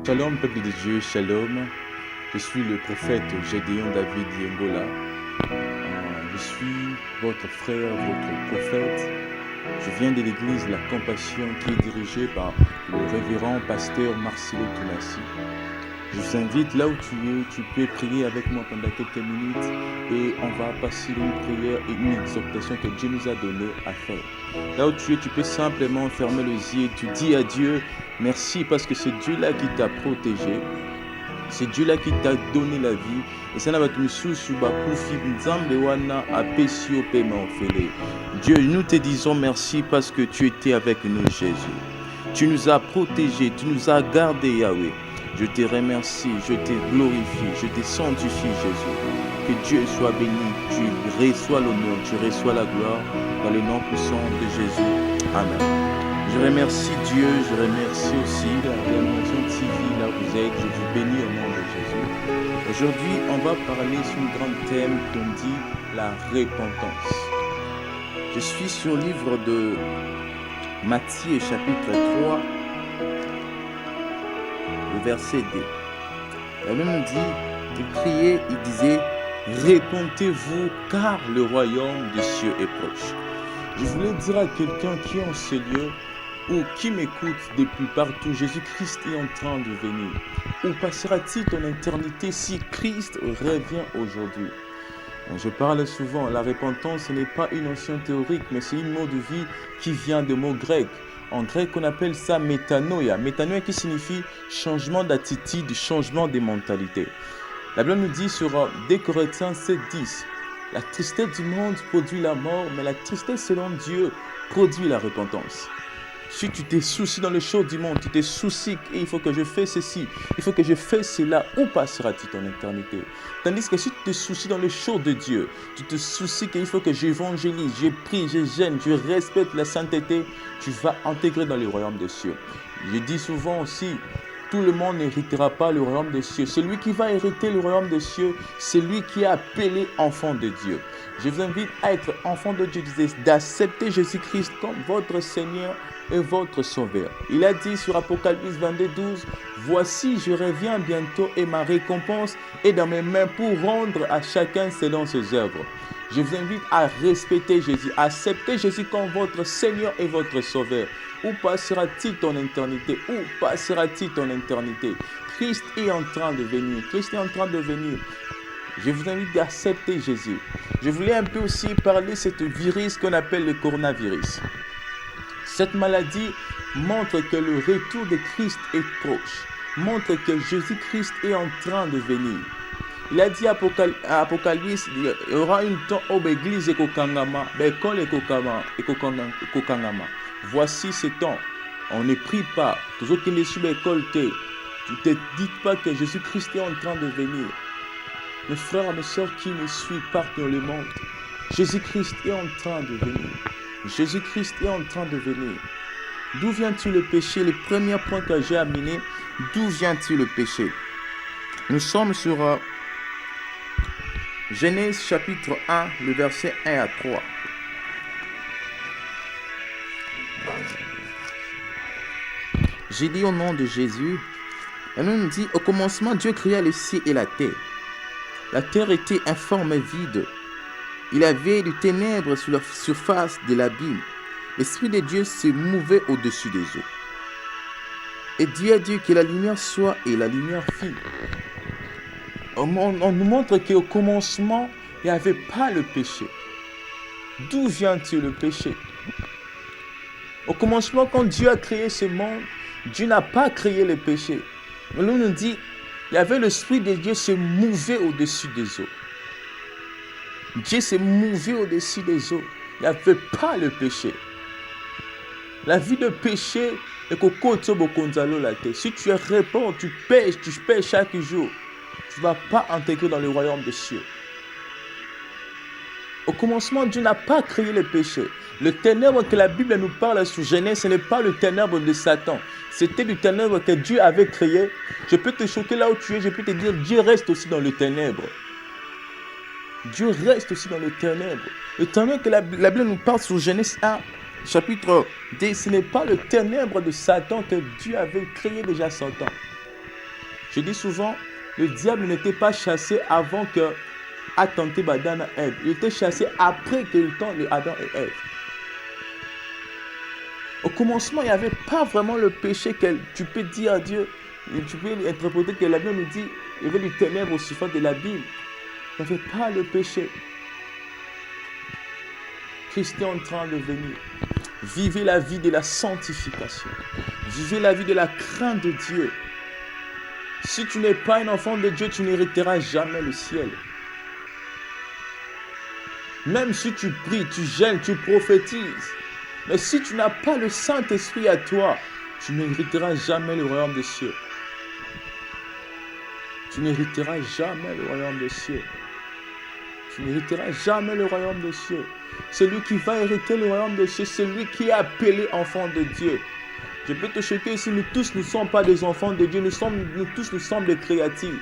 Shalom, peuple de Dieu, shalom. Je suis le prophète Gédéon David Yengola. Je suis votre frère, votre prophète. Je viens de l'église La Compassion qui est dirigée par le révérend pasteur Marcelo Tunassi. Je vous invite là où tu peux prier avec moi pendant quelques minutes et on va passer une prière et une exhortation que Dieu nous a donnée à faire. Là où tu peux simplement fermer les yeux et tu dis à Dieu merci parce que c'est Dieu-là qui t'a protégé. C'est Dieu-là qui t'a donné la vie. Et ça n'a pas Dieu, nous te disons merci parce que tu étais avec nous, Jésus. Tu nous as protégés, tu nous as gardés, Yahweh. Je te remercie, je te glorifie, je te sanctifie, Jésus. Que Dieu soit béni, tu reçois l'honneur, tu reçois la gloire dans le nom puissant de Jésus. Amen. Je remercie Dieu, je remercie aussi la réanimation TV, là où vous êtes. Je vous bénis au nom de Jésus. Aujourd'hui, on va parler sur un grand thème qu'on dit la repentance. Je suis sur le livre de Matthieu, chapitre 3, le verset 2. La Bible nous dit de crier, il disait « Répentez-vous car le royaume des cieux est proche ». Je voulais dire à quelqu'un qui est en ce lieu ou qui m'écoute depuis partout, Jésus-Christ est en train de venir. Où passera-t-il ton éternité si Christ revient aujourd'hui? Je parle souvent, la repentance ce n'est pas une notion théorique, mais c'est une mot de vie qui vient de mots grecs. En grec, on appelle ça métanoïa. Métanoïa qui signifie changement d'attitude, changement de mentalité. La Bible nous dit sur 2 Corinthiens 7:10, la tristesse du monde produit la mort, mais la tristesse selon Dieu produit la repentance. Si tu te soucies dans les choses du monde, tu te soucies qu'il faut que je fasse ceci, il faut que je fasse cela, où passera-t-il ton éternité? Tandis que si tu te soucies dans les choses de Dieu, tu te soucies qu'il faut que j'évangélise, je prie, je gêne, je respecte la sainteté, tu vas intégrer dans le royaume des cieux. Je dis souvent aussi, tout le monde n'héritera pas le royaume des cieux. Celui qui va hériter le royaume des cieux, c'est lui qui est appelé enfant de Dieu. Je vous invite à être enfant de Dieu, d'accepter Jésus-Christ comme votre Seigneur et votre Sauveur. Il a dit sur Apocalypse 22:12, « Voici, je reviens bientôt et ma récompense est dans mes mains pour rendre à chacun selon ses œuvres. » Je vous invite à respecter Jésus, à accepter Jésus comme votre Seigneur et votre Sauveur. Où passera-t-il ton éternité? Où passera-t-il ton éternité? Christ est en train de venir. Christ est en train de venir. Je vous invite à accepter Jésus. Je voulais un peu aussi parler de ce virus qu'on appelle le coronavirus. Cette maladie montre que le retour de Christ est proche. Montre que Jésus-Christ est en train de venir. Il a dit à Apocalypse, il y aura une temps où l'église est kokangama, l'école est kokangama. Voici ce temps. On ne prie pas. Toujours qu'il est sur l'école, tu ne te dis pas que Jésus-Christ est en train de venir. Mes frères et mes soeurs qui me suivent partout dans le monde, Jésus-Christ est en train de venir. Jésus-Christ est en train de venir. D'où vient-il le péché? Le premier point que j'ai amené, d'où vient-il le péché? Nous sommes sur Genèse chapitre 1, le verset 1 à 3. J'ai dit au nom de Jésus, elle nous dit, au commencement, Dieu créa les cieux et la terre. La terre était informe et vide. Il y avait des ténèbres sur la surface de l'abîme. L'Esprit de Dieu se mouvait au-dessus des eaux. Et Dieu a dit que la lumière soit et la lumière fut. On nous montre qu'au commencement, il n'y avait pas le péché. D'où vient-il le péché? Au commencement, quand Dieu a créé ce monde, Dieu n'a pas créé le péché. Mais l'on nous dit, il y avait l'Esprit de Dieu se mouvait au-dessus des eaux. Dieu s'est mouvé au-dessus des eaux. Il n'y avait pas le péché. La vie de péché est qu'au côté de la terre. Si tu réponds, tu pêches chaque jour, tu ne vas pas intégrer dans le royaume des cieux. Au commencement, Dieu n'a pas créé le péché. Le ténèbre que la Bible nous parle sur Genèse, ce n'est pas le ténèbre de Satan. C'était le ténèbre que Dieu avait créé. Je peux te choquer là où tu es, je peux te dire, Dieu reste aussi dans le ténèbre. Dieu reste aussi dans le ténèbre. Le ténèbre que la Bible nous parle sur Genèse 1, chapitre 2, ce n'est pas le ténèbre de Satan que Dieu avait créé déjà Satan. Je dis souvent, le diable n'était pas chassé avant que a tenté Adam et Ève. Il était chassé après qu'il tente Adam et Ève. Au commencement, il n'y avait pas vraiment le péché que tu peux dire à Dieu. Tu peux interpréter que la Bible nous dit, il y avait du ténèbre au surface de l'abîme. Il n'y avait pas le péché. Christ est en train de venir. Vivez la vie de la sanctification. Vivez la vie de la crainte de Dieu. Si tu n'es pas un enfant de Dieu, tu n'hériteras jamais le ciel. Même si tu pries, tu jeûnes, tu prophétises. Mais si tu n'as pas le Saint-Esprit à toi, tu n'hériteras jamais le royaume des cieux. Tu n'hériteras jamais le royaume des cieux. Tu n'hériteras jamais le royaume des cieux. Celui qui va hériter le royaume des cieux, c'est celui qui est appelé enfant de Dieu. Je peux te choquer ici, nous tous ne sommes pas des enfants de Dieu, nous tous sommes des créatifs.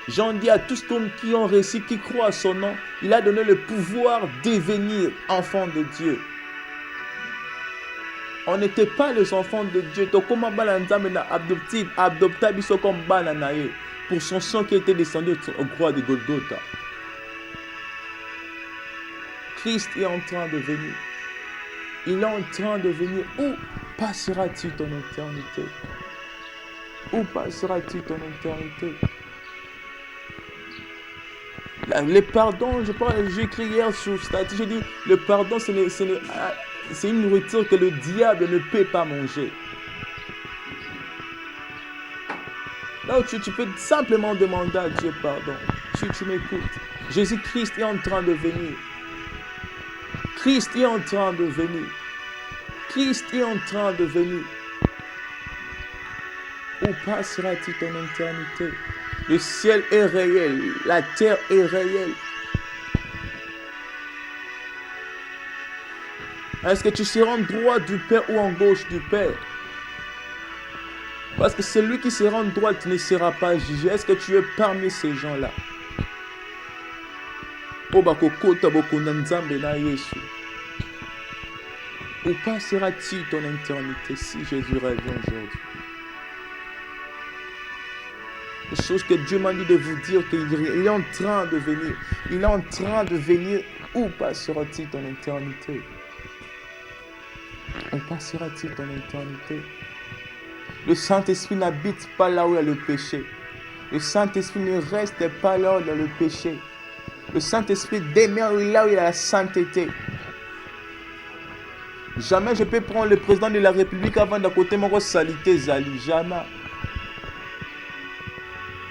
Jean dit à tous ceux qui ont réussi, qui croient à son nom, il a donné le pouvoir de devenir enfant de Dieu. On n'était pas les enfants de Dieu. Pour son sang qui était descendu au croix de Golgotha. Christ est en train de venir. Il est en train de venir. Où passera-t-il ton éternité? Où passera-t-il ton éternité? Le pardon, j'ai écrit hier sur statut, j'ai dit, le pardon, c'est une nourriture que le diable ne peut pas manger. Là où tu peux simplement demander à Dieu pardon. Tu m'écoutes. Jésus-Christ est en train de venir. Christ est en train de venir. Christ est en train de venir. Où passera-t-il ton éternité? Le ciel est réel. La terre est réelle. Est-ce que tu seras en droite du Père ou en gauche du Père? Parce que celui qui sera en droite ne sera pas jugé. Est-ce que tu es parmi ces gens-là? Où passera-t-il ton éternité si Jésus revient aujourd'hui? Les choses que Dieu m'a dit de vous dire qu'il est en train de venir. Il est en train de venir. Où passera-t-il ton éternité? Où passera-t-il ton éternité? Le Saint-Esprit n'habite pas là où il y a le péché. Le Saint-Esprit ne reste pas là où il y a le péché. Le Saint-Esprit demeure là où il y a la sainteté. Jamais je peux prendre le président de la République avant d'à côté mon salité Zali. Jamais.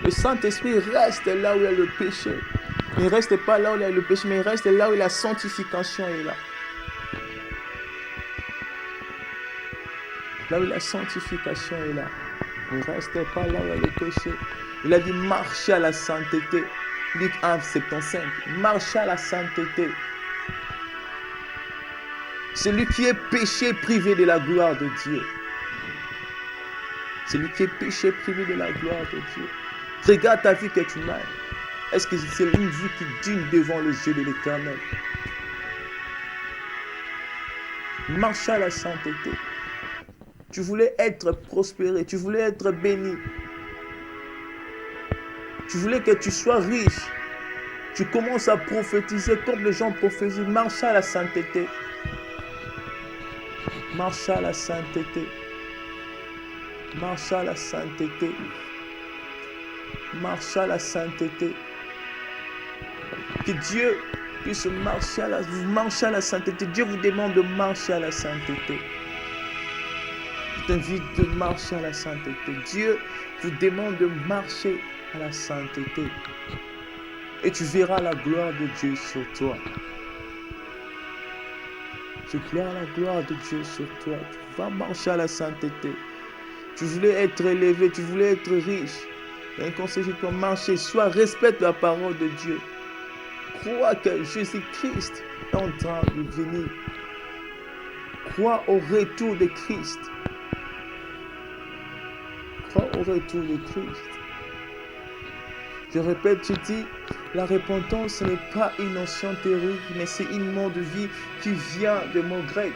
Le Saint-Esprit reste là où il y a le péché. Il ne reste pas là où il y a le péché, mais il reste là où la sanctification est là. Là où la sanctification est là. Il ne reste pas là où il y a le péché. Il a dit marcher à la sainteté. Luc 1, 75. Marcher à la sainteté. Celui qui est péché privé de la gloire de Dieu. Celui qui est péché privé de la gloire de Dieu. Regarde ta vie que tu mènes. Est-ce que c'est une vie qui digne devant les yeux de l'Éternel? Marche à la sainteté. Tu voulais être prospéré, tu voulais être béni. Tu voulais que tu sois riche. Tu commences à prophétiser comme les gens prophétisent. Marche à la sainteté. Marche à la sainteté. Marche à la sainteté. Marche à la sainteté. Que Dieu puisse marcher à la sainteté. Dieu vous demande de marcher à la sainteté. Je t'invite de marcher à la sainteté. Dieu vous demande de marcher à la sainteté. Et tu verras la gloire de Dieu sur toi. Tu verras la gloire de Dieu sur toi. Tu vas marcher à la sainteté. Tu voulais être élevé, tu voulais être riche. Et un conseil, je dois marcher. Sois, respecte la parole de Dieu. Crois que Jésus-Christ est en train de venir. Crois au retour de Christ. Crois au retour de Christ. Je répète, je dis, la repentance ce n'est pas une notion théorique, mais c'est une mode de vie qui vient de mot grec.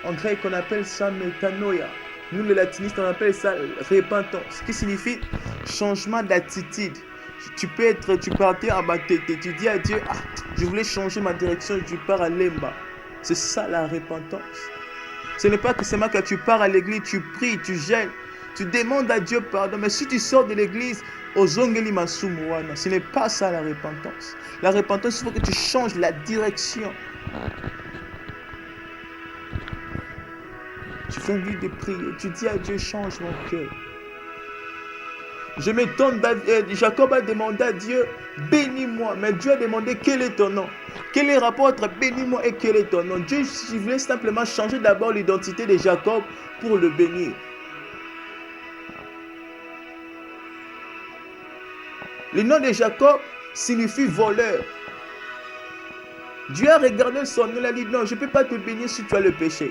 En grec, on appelle ça métanoïa. Nous, les latinistes, on appelle ça repentance. Ce qui signifie changement d'attitude. Tu peux partir en bas, tu dis à Dieu, ah, je voulais changer ma direction, tu pars à l'emba. C'est ça la repentance. Ce n'est pas que seulement quand tu pars à l'église, tu pries, tu gênes, tu demandes à Dieu pardon. Mais si tu sors de l'église, ce n'est pas ça la repentance. La repentance, il faut que tu changes la direction. Tu fais envie de prier, tu dis à Dieu, change mon cœur. Je m'étonne, Jacob a demandé à Dieu, bénis-moi. Mais Dieu a demandé, quel est ton nom? Quel est le rapport entre bénis-moi et quel est ton nom? Dieu voulait simplement changer d'abord l'identité de Jacob pour le bénir. Le nom de Jacob signifie voleur. Dieu a regardé son nom, il a dit, non, je ne peux pas te bénir si tu as le péché.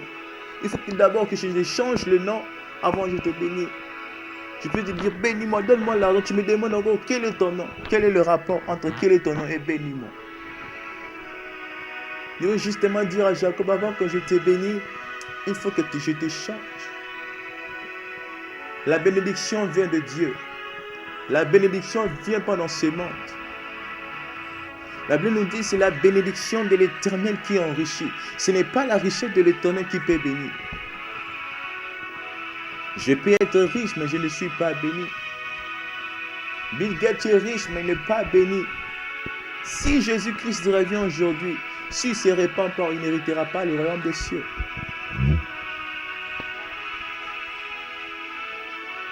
Il faut d'abord que je change le nom avant de te bénir. Je peux te dire, bénis-moi, donne-moi l'argent. Tu me demandes encore, quel est ton nom? Quel est le rapport entre quel est ton nom et bénis-moi? Je veux justement dire à Jacob, avant que je te bénisse, il faut que je te change. La bénédiction vient de Dieu. La bénédiction vient pas dans ce monde. La Bible nous dit, c'est la bénédiction de l'Éternel qui enrichit. Ce n'est pas la richesse de l'Éternel qui peut bénir. Je peux être riche, mais je ne suis pas béni. Bill Gates est riche, mais il n'est pas béni. Si Jésus-Christ revient aujourd'hui, s'il se répand pas, il n'héritera pas le royaume des cieux.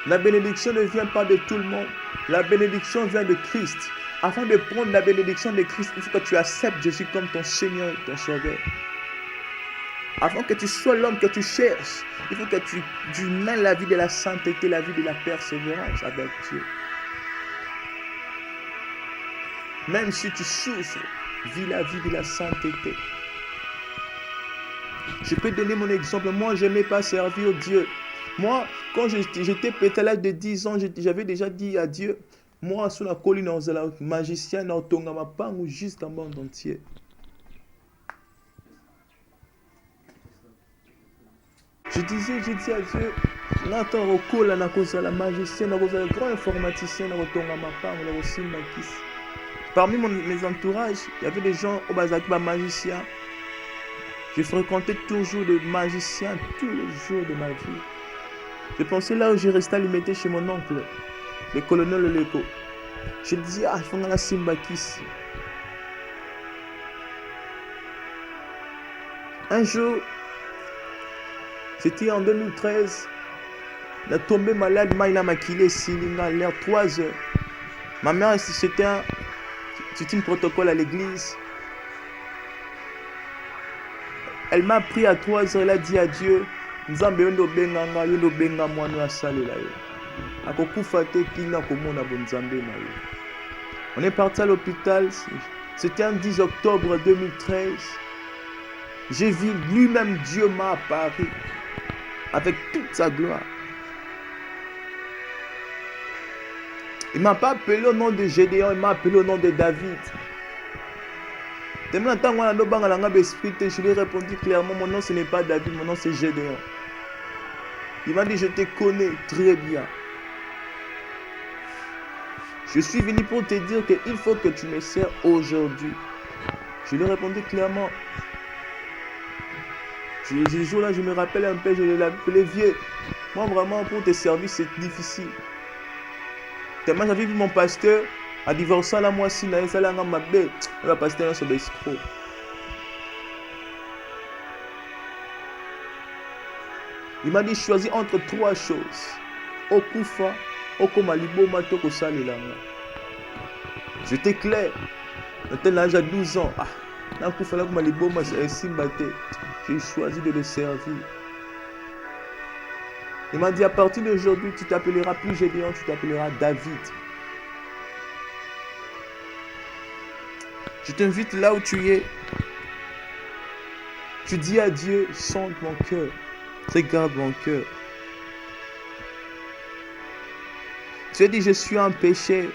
La bénédiction ne vient pas de tout le monde. La bénédiction vient de Christ. Afin de prendre la bénédiction de Christ, il faut que tu acceptes Jésus comme ton Seigneur et ton Sauveur. Avant que tu sois l'homme que tu cherches, il faut que tu mènes la vie de la sainteté, la vie de la persévérance avec Dieu. Même si tu souffres, vis la vie de la sainteté. Je peux donner mon exemple. Moi, je n'aimais pas servir Dieu. Moi, quand j'étais peut-être à l'âge de 10 ans, j'avais déjà dit à Dieu, moi, sur la colline, on est magicien, on est jusqu'à le monde entier. Je dis à Dieu, n'attends pas la magicien, la grand informaticien, parmi mes entourages, il y avait des gens au Bazak, magiciens. Je fréquentais toujours des magiciens tous les jours de ma vie. Je pensais là où je restais limité chez mon oncle, le colonel Leko. Je disais, ah, il faut la Simbakis. Un jour, c'était en 2013, il a tombé malade, il a maquillé, il a l'air 3 heures. Ma mère, c'était un protocole à l'église. Elle m'a pris à 3 heures, elle a dit à Dieu, on est parti à l'hôpital, c'était un 10 octobre 2013. J'ai vu lui-même, Dieu m'a apparu avec toute sa gloire. Il ne m'a pas appelé au nom de Gédéon, il m'a appelé au nom de David. Je lui ai répondu clairement, mon nom ce n'est pas David, mon nom c'est Gédéon. Il m'a dit, je te connais très bien. Je suis venu pour te dire qu'il faut que tu me sers aujourd'hui. Je lui ai répondu clairement. Ce jour-là, je me rappelle un peu, je l'ai appelé vieux. Moi, vraiment, pour te servir, c'est difficile. Tellement j'avais vu mon pasteur, à divorcer là, moi, si il le pasteur, c'est l'escroc. Il m'a dit, choisis entre 3 choses. Okufa, Okomaliboma, Toko Salilanga. J'étais clair. J'étais l'âge à 12 ans. J'ai choisi de le servir. Il m'a dit, à partir d'aujourd'hui, tu t'appelleras plus Gédéon, tu t'appelleras David. Je t'invite là où tu es. Tu dis à Dieu, sonde mon cœur. Regarde mon cœur. Tu as dit, je suis un péché.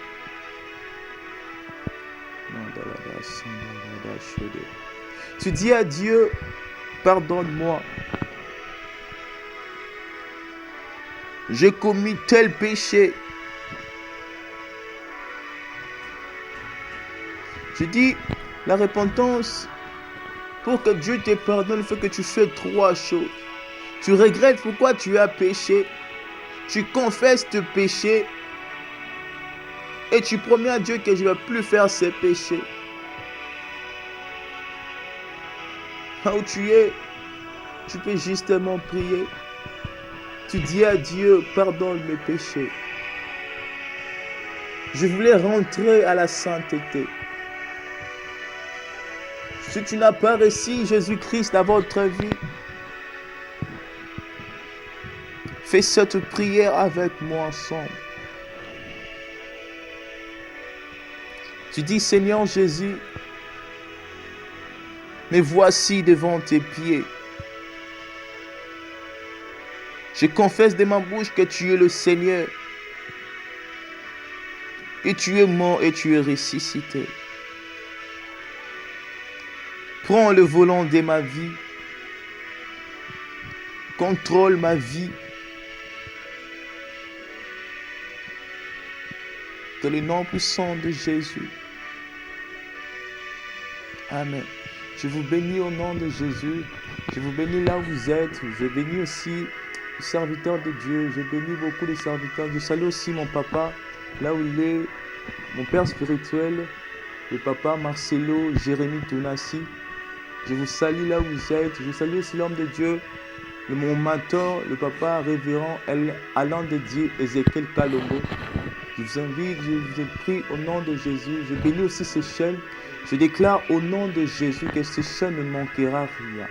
Tu dis à Dieu, pardonne-moi. J'ai commis tel péché. Je dis, la repentance, pour que Dieu te pardonne, il faut que tu fasses 3 choses. Tu regrettes pourquoi tu as péché. Tu confesses tes péchés. Et tu promets à Dieu que je ne vais plus faire ces péchés. Là où tu es, tu peux justement prier. Tu dis à Dieu, pardonne mes péchés. Je voulais rentrer à la sainteté. Si tu n'as pas reçu Jésus-Christ dans votre vie, fais cette prière avec moi ensemble. Tu dis, Seigneur Jésus, me voici devant tes pieds. Je confesse de ma bouche que tu es le Seigneur. Et tu es mort et tu es ressuscité. Prends le volant de ma vie. Contrôle ma vie. Dans le nom puissant de Jésus. Amen. Je vous bénis au nom de Jésus. Je vous bénis là où vous êtes. Je bénis aussi les serviteurs de Dieu. Je bénis beaucoup les serviteurs. Je salue aussi mon papa, là où il est, mon père spirituel, le papa Marcelo Jérémie Tonassi. Je vous salue là où vous êtes. Je salue aussi l'homme de Dieu, mon mentor, le papa révérend Alain de Dieu, Ézéchiel Kalombo. Je vous invite, je vous prie au nom de Jésus. Je bénis aussi ces chaînes. Je déclare au nom de Jésus que ces chaînes ne manquera rien.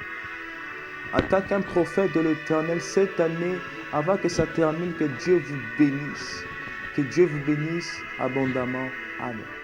En tant qu'un prophète de l'Éternel, cette année, avant que ça termine, que Dieu vous bénisse. Que Dieu vous bénisse abondamment. Amen.